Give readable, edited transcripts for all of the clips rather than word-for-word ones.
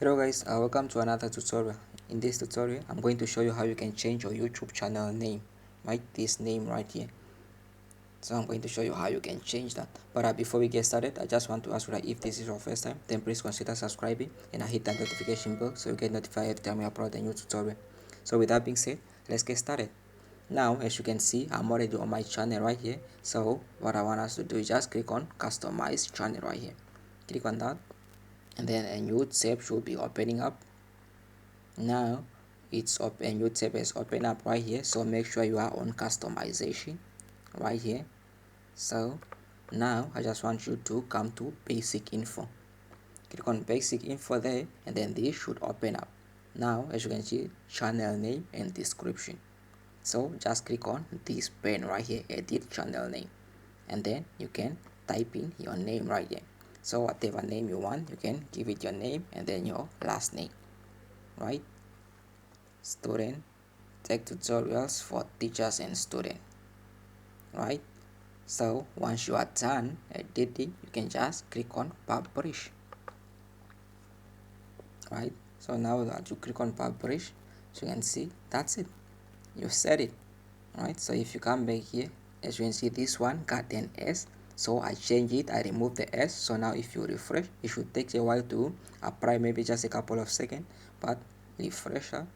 Hello guys, welcome to another tutorial. In this tutorial, I'm going to show you how you can change your YouTube channel name, right? This name right here. So I'm going to show you how you can change that. But before we get started, I just want to ask you that if this is your first time, then please consider subscribing and hit that notification bell so you get notified every time we upload a new tutorial. So with that being said, let's get started. Now, as you can see, I'm already on my channel right here. So what I want us to do is just click on customize channel right here. Click on that, and then a new tab should be opening up. Now it's open, YouTube is open up right here, so make sure you are on customization right here. So now I just want you to come to basic info, click on basic info there, and then this should open up. Now as you can see, channel name and description, so just click on this pen right here, edit channel name, and then you can type in your name right here. So whatever name you want, you can give it your name and then your last name, right? Student tech tutorials for teachers and students, right? So once you are done editing, you can just click on publish, right? So now that you click on publish, so you can see that's it, you set it, right? So if you come back here, as you can see, this one got an S, so I change it, I remove the S. So now if you refresh, it should take a while to apply, maybe just a couple of seconds, but refresh that,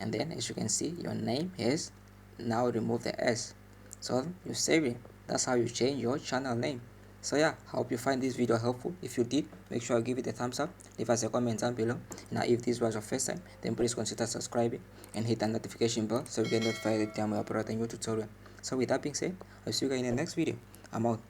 and then as you can see, your name has now removed the S, so you save it. That's how you change your channel name. So yeah, I hope you find this video helpful. If you did, make sure you give it a thumbs up, leave us a comment down below. Now if this was your first time, then please consider subscribing and hit that notification bell so you get notified every time we upload a new tutorial. So with that being said, I'll see you guys in the next video. I'm out.